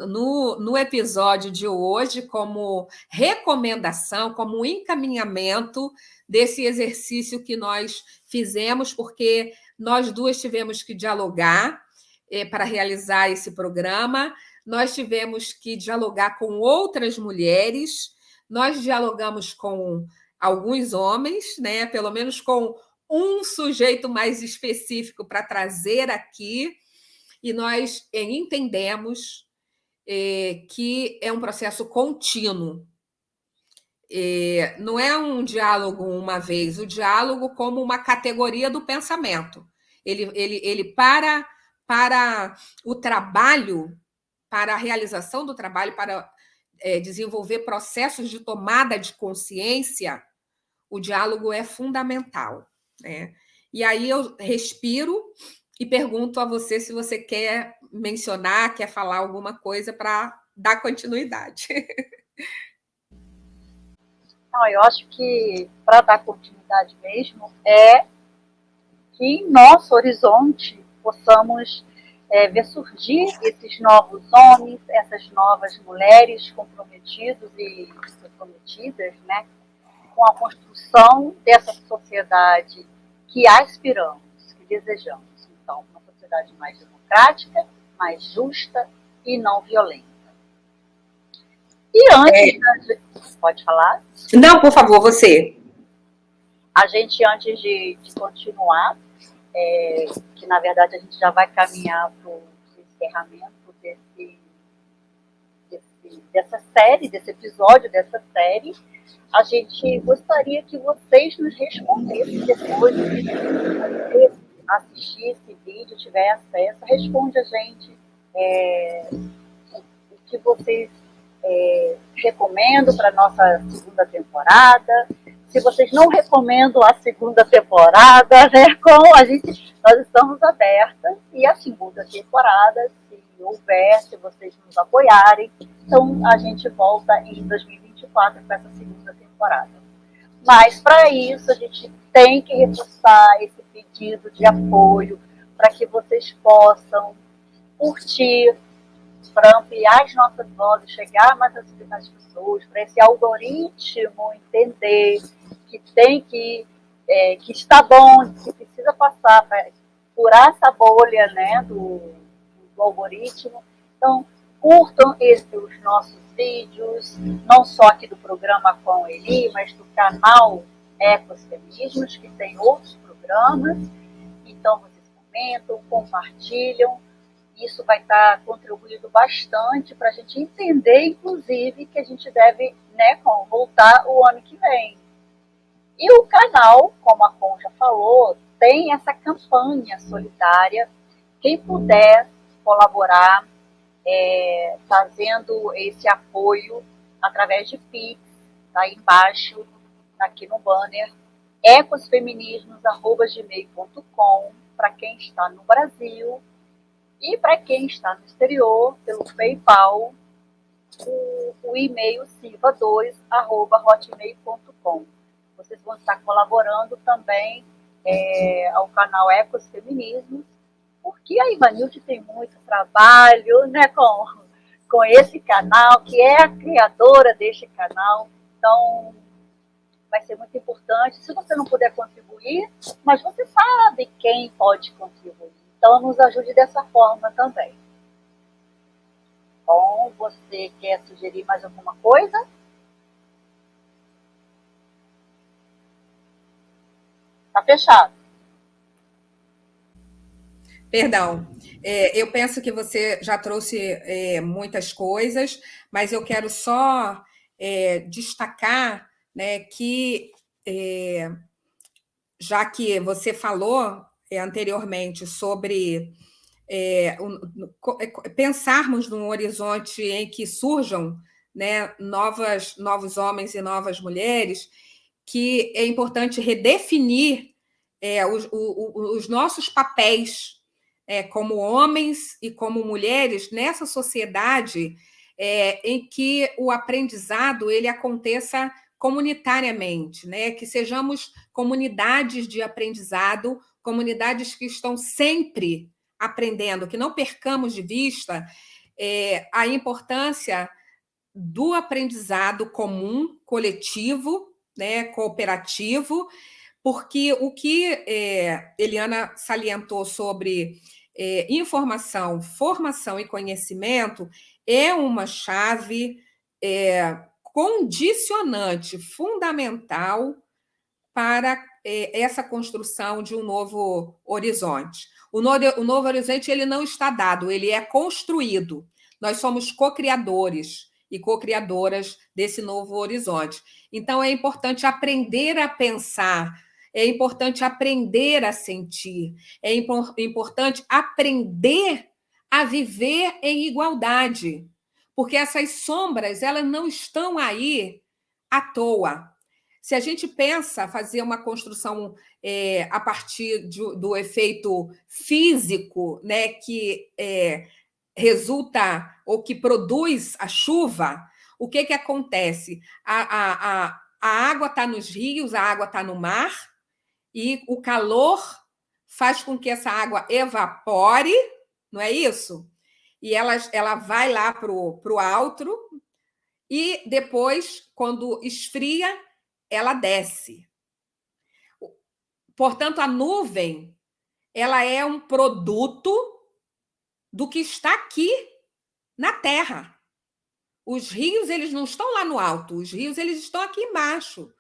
Speaker 1: no episódio de hoje, como recomendação, como encaminhamento desse exercício que nós fizemos, porque nós duas tivemos que dialogar para realizar esse programa, nós tivemos que dialogar com outras mulheres, nós dialogamos com alguns homens, né? Pelo menos com um sujeito mais específico para trazer aqui, e nós entendemos que é um processo contínuo. Não é um diálogo uma vez, o diálogo como uma categoria do pensamento. Ele para o trabalho, para a realização do trabalho, para desenvolver processos de tomada de consciência, o diálogo é fundamental, né? E aí eu respiro e pergunto a você se você quer mencionar, quer falar alguma coisa para dar continuidade.
Speaker 2: Não, eu acho que para dar continuidade mesmo é que em nosso horizonte possamos ver surgir esses novos homens, essas novas mulheres comprometidos e comprometidas, né, com a construção dessa sociedade que aspiramos, que desejamos. Então, uma sociedade mais democrática, mais justa e não violenta. E antes, pode falar?
Speaker 1: Não, por favor, você.
Speaker 2: A gente, antes de continuar, que na verdade a gente já vai caminhar para o encerramento dessa série, desse episódio dessa série, a gente gostaria que vocês nos respondessem depois de você assistir esse vídeo, tiver acesso, responde a gente o que vocês recomendam para a nossa segunda temporada. Se vocês não recomendam a segunda temporada, né, nós estamos abertas, e a segunda temporada, se houver, se vocês nos apoiarem, então a gente volta em 2024 para essa segunda temporada. Mas para isso a gente tem que reforçar esse pedido de apoio para que vocês possam curtir, para ampliar as nossas vozes, chegar mais às pessoas, para esse algoritmo entender que tem que está bom, que precisa passar para furar essa bolha, né, do algoritmo. Então, curtam os nossos vídeos, não só aqui do programa com a Eli, mas do canal Ecos Feminismos, que tem outros programas. Então, vocês comentam, compartilham. Isso vai estar contribuindo bastante para a gente entender, inclusive, que a gente deve, né, voltar o ano que vem. E o canal, como a Con já falou, tem essa campanha solidária. Quem puder colaborar, fazendo esse apoio através de Pix, tá aí embaixo, aqui no banner, ecosfeminismos@gmail.com, para quem está no Brasil. E para quem está no exterior, pelo PayPal, o e-mail silva2@hotmail.com. vocês vão estar colaborando também ao canal Ecos Feminismos, porque a Ivanilde tem muito trabalho, né, com esse canal, que é a criadora deste canal. Então, vai ser muito importante. Se você não puder contribuir, mas você sabe quem pode contribuir. Então, nos ajude dessa forma também. Bom, você quer sugerir mais alguma coisa? Está fechado.
Speaker 1: Perdão, eu penso que você já trouxe muitas coisas, mas eu quero só destacar, né, que, já que você falou anteriormente sobre pensarmos num horizonte em que surjam, né, novos homens e novas mulheres, que é importante redefinir os nossos papéis como homens e como mulheres nessa sociedade em que o aprendizado ele aconteça comunitariamente, né? Que sejamos comunidades de aprendizado, comunidades que estão sempre aprendendo, que não percamos de vista a importância do aprendizado comum, coletivo, né, cooperativo, porque o que Eliana salientou sobre informação, formação e conhecimento é uma chave condicionante, fundamental para essa construção de um novo horizonte. O novo horizonte ele não está dado, ele é construído. Nós somos co-criadores e co-criadoras desse novo horizonte. Então, é importante aprender a pensar, é importante aprender a sentir, é importante aprender a viver em igualdade, porque essas sombras elas não estão aí à toa. Se a gente pensa fazer uma construção a partir do efeito físico, né, que resulta ou que produz a chuva, o que acontece? A água está nos rios, a água está no mar, e o calor faz com que essa água evapore, não é isso? E ela vai lá para o alto, e depois, quando esfria, ela desce. Portanto, a nuvem ela é um produto do que está aqui na Terra. Os rios eles não estão lá no alto, os rios eles estão aqui embaixo.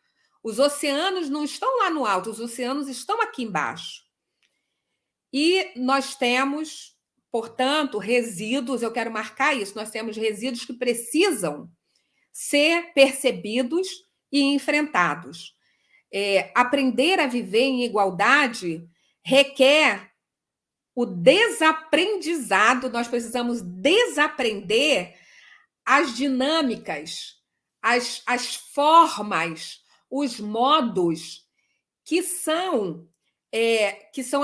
Speaker 1: Os oceanos não estão lá no alto, os oceanos estão aqui embaixo. E nós temos, portanto, resíduos, eu quero marcar isso, nós temos resíduos que precisam ser percebidos e enfrentados. Aprender a viver em igualdade requer o desaprendizado, nós precisamos desaprender as dinâmicas, as formas, os modos que são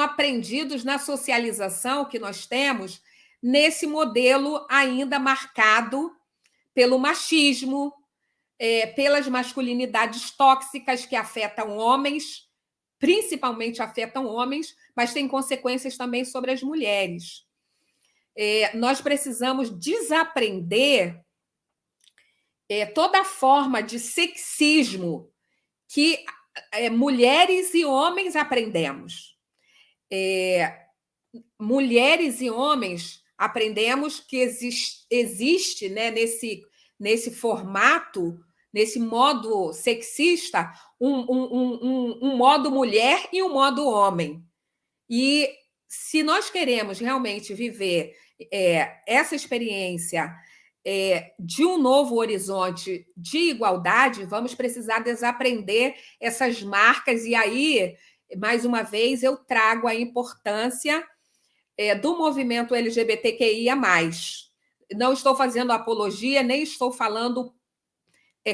Speaker 1: aprendidos na socialização que nós temos nesse modelo ainda marcado pelo machismo, pelas masculinidades tóxicas que afetam homens, principalmente afetam homens, mas têm consequências também sobre as mulheres. Nós precisamos desaprender toda forma de sexismo que mulheres e homens aprendemos. Mulheres e homens aprendemos que existe, né, nesse formato, nesse modo sexista, um modo mulher e um modo homem. E se nós queremos realmente viver essa experiência de um novo horizonte de igualdade, vamos precisar desaprender essas marcas. E aí, mais uma vez, eu trago a importância do movimento LGBTQIA+. Não estou fazendo apologia, nem estou falando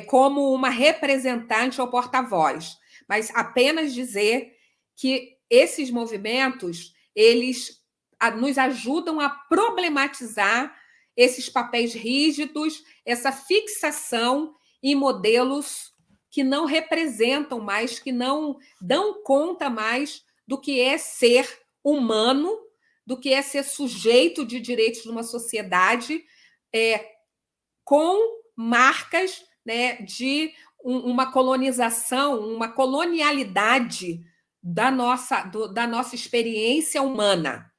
Speaker 1: como uma representante ou porta-voz, mas apenas dizer que esses movimentos eles nos ajudam a problematizar esses papéis rígidos, essa fixação em modelos que não representam mais, que não dão conta mais do que é ser humano, do que é ser sujeito de direitos numa sociedade com marcas, né, de uma colonização, uma colonialidade da nossa experiência humana.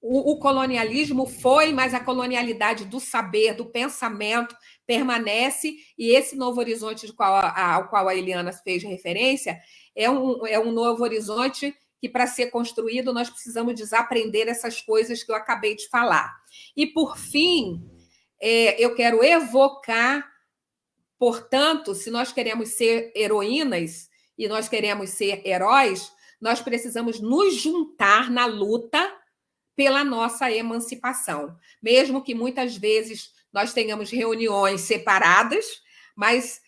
Speaker 1: O colonialismo foi, mas a colonialidade do saber, do pensamento, permanece, e esse novo horizonte ao qual a Eliana fez referência é um novo horizonte que, para ser construído, nós precisamos desaprender essas coisas que eu acabei de falar. E, por fim, eu quero evocar, portanto, se nós queremos ser heroínas e nós queremos ser heróis, nós precisamos nos juntar na luta pela nossa emancipação, mesmo que muitas vezes nós tenhamos reuniões separadas, mas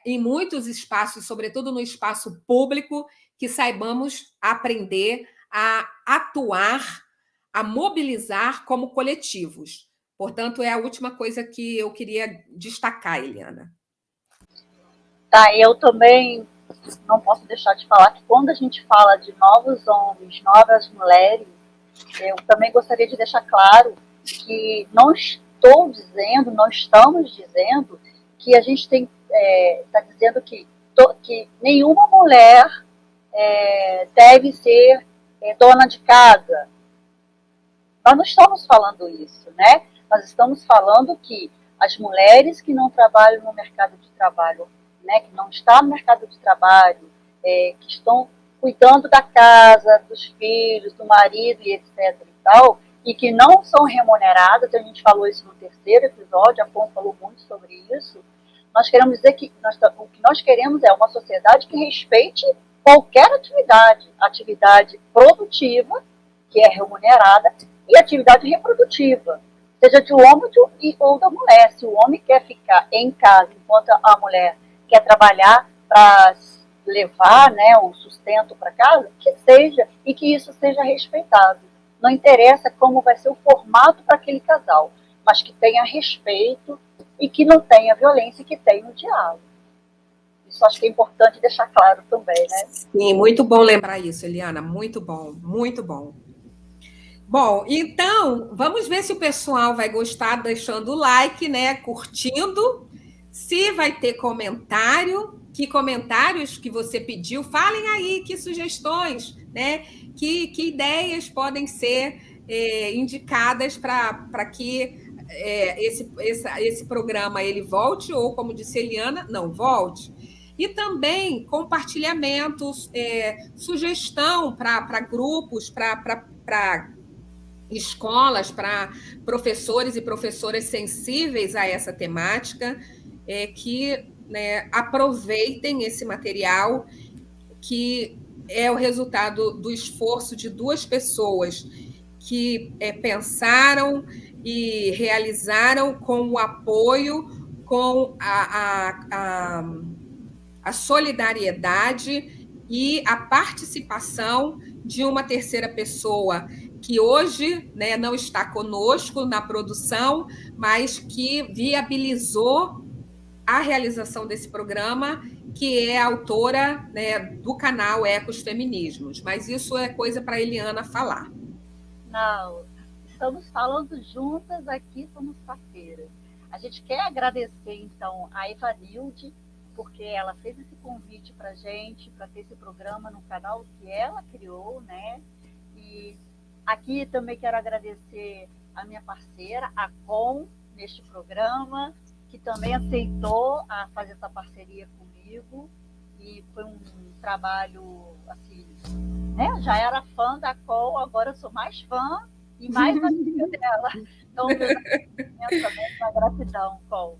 Speaker 1: em muitos espaços, sobretudo no espaço público, que saibamos aprender a atuar, a mobilizar como coletivos. Portanto, é a última coisa que eu queria destacar, Eliana.
Speaker 2: Tá, eu também não posso deixar de falar que quando a gente fala de novos homens, novas mulheres, eu também gostaria de deixar claro que não estamos dizendo que a gente está dizendo que nenhuma mulher deve ser dona de casa. Nós não estamos falando isso, né? Nós estamos falando que as mulheres que não trabalham no mercado de trabalho, né, que não estão no mercado de trabalho, que estão cuidando da casa, dos filhos, do marido e etc. e tal, e que não são remuneradas, a gente falou isso no terceiro episódio, a Pom falou muito sobre isso. Nós queremos dizer que o que nós queremos é uma sociedade que respeite qualquer atividade produtiva, que é remunerada, e atividade reprodutiva, seja de um homem ou da mulher. Se o homem quer ficar em casa enquanto a mulher quer trabalhar para levar, né, o sustento para casa, que seja, e que isso seja respeitado. Não interessa como vai ser o formato para aquele casal, mas que tenha respeito e que não tenha violência, e que tenha o diálogo. Isso acho que é importante deixar claro também, né?
Speaker 1: Sim, muito bom lembrar isso, Eliana, muito bom, muito bom. Bom, então, vamos ver se o pessoal vai gostar deixando o like, né, curtindo, se vai ter comentário, que comentários que você pediu, falem aí, que sugestões, né, que ideias podem ser indicadas para que esse programa ele volte, ou, como disse Eliana, não volte. E também compartilhamentos, sugestão para grupos, para escolas, para professores e professoras sensíveis a essa temática, que, né, aproveitem esse material, que é o resultado do esforço de duas pessoas que pensaram e realizaram com o apoio, com a solidariedade e a participação de uma terceira pessoa que hoje, né, não está conosco na produção, mas que viabilizou a realização desse programa, que é a autora, né, do canal Ecos Feminismos. Mas isso é coisa para a Eliana falar.
Speaker 2: Não, estamos falando juntas aqui, somos parceiras. A gente quer agradecer, então, a Evanilde, porque ela fez esse convite para a gente, para ter esse programa no canal que ela criou, né? E aqui também quero agradecer a minha parceira, a Com, neste programa, que também aceitou a fazer essa parceria comigo. E foi um trabalho, assim, né? Já era fã da Com, agora eu sou mais fã e mais amiga dela. Então, meu agradecimento também, uma gratidão, Com.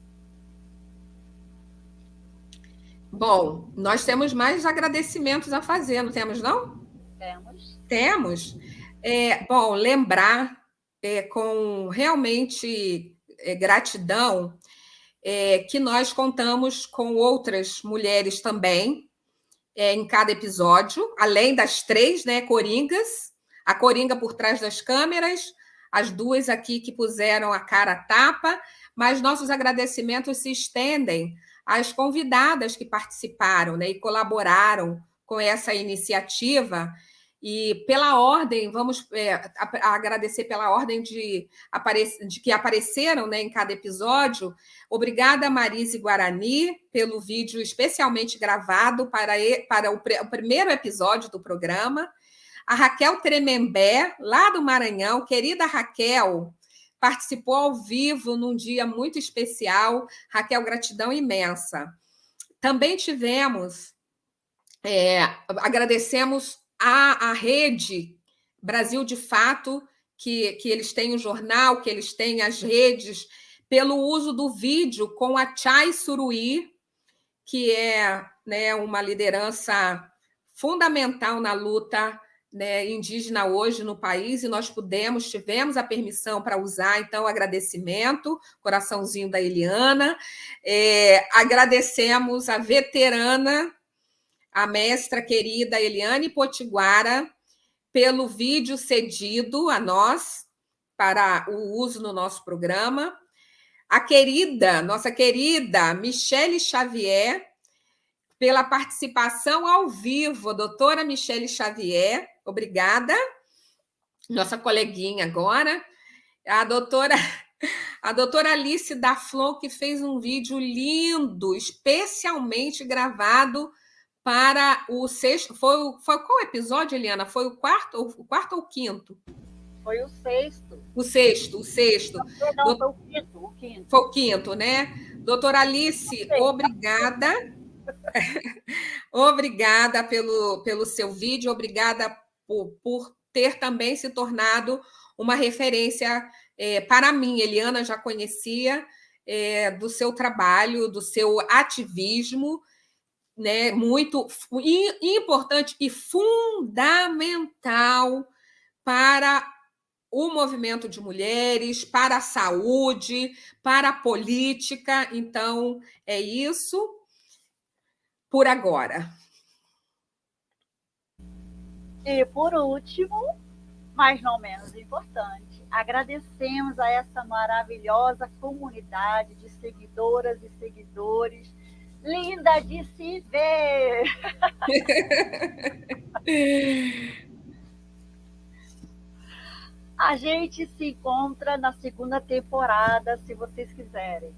Speaker 1: Bom, nós temos mais agradecimentos a fazer, não temos, não?
Speaker 2: Temos.
Speaker 1: Temos. Bom, lembrar com realmente gratidão que nós contamos com outras mulheres também em cada episódio, além das 3, né, coringas, a coringa por trás das câmeras, as 2 aqui que puseram a cara a tapa, mas nossos agradecimentos se estendem as convidadas que participaram, né, e colaboraram com essa iniciativa. E pela ordem, vamos agradecer pela ordem de que apareceram, né, em cada episódio. Obrigada, Marise Guarani, pelo vídeo especialmente gravado para o primeiro episódio do programa. A Raquel Tremembé, lá do Maranhão, querida Raquel, participou ao vivo num dia muito especial. Raquel, gratidão imensa. Também tivemos, agradecemos a rede Brasil de Fato, que eles têm o jornal, que eles têm as redes, pelo uso do vídeo com a Chay Suruí, que é, né, uma liderança fundamental na luta, né, indígena hoje no país, e nós tivemos a permissão para usar, então, agradecimento, coraçãozinho da Eliana. Agradecemos a veterana, a mestra querida Eliane Potiguara, pelo vídeo cedido a nós para o uso no nosso programa. Nossa querida Michele Xavier, pela participação ao vivo, a doutora Michele Xavier, obrigada. Nossa coleguinha agora. A doutora Alice Daflon, que fez um vídeo lindo, especialmente gravado para o sexto. Foi qual episódio, Eliana? Foi o quarto ou o quinto?
Speaker 2: Foi o sexto.
Speaker 1: O sexto.
Speaker 2: Não, foi o quinto.
Speaker 1: Foi o quinto, né? Doutora Alice, obrigada. Obrigada pelo seu vídeo, obrigada por ter também se tornado uma referência para mim. Eliana já conhecia do seu trabalho, do seu ativismo, né, muito importante e fundamental para o movimento de mulheres, para a saúde, para a política. Então, é isso por agora.
Speaker 2: E, por último, mas não menos importante, agradecemos a essa maravilhosa comunidade de seguidoras e seguidores, linda de se ver! A gente se encontra na segunda temporada, se vocês quiserem.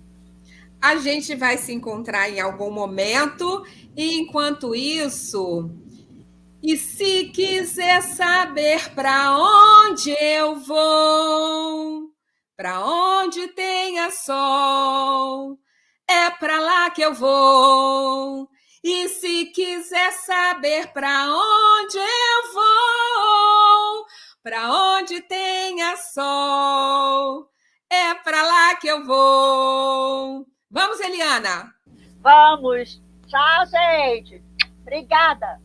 Speaker 1: A gente vai se encontrar em algum momento, e enquanto isso, e se quiser saber para onde eu vou, para onde tenha sol, é para lá que eu vou. E se quiser saber para onde eu vou, para onde tenha sol, é para lá que eu vou. Vamos, Eliana?
Speaker 2: Vamos! Tchau, gente! Obrigada!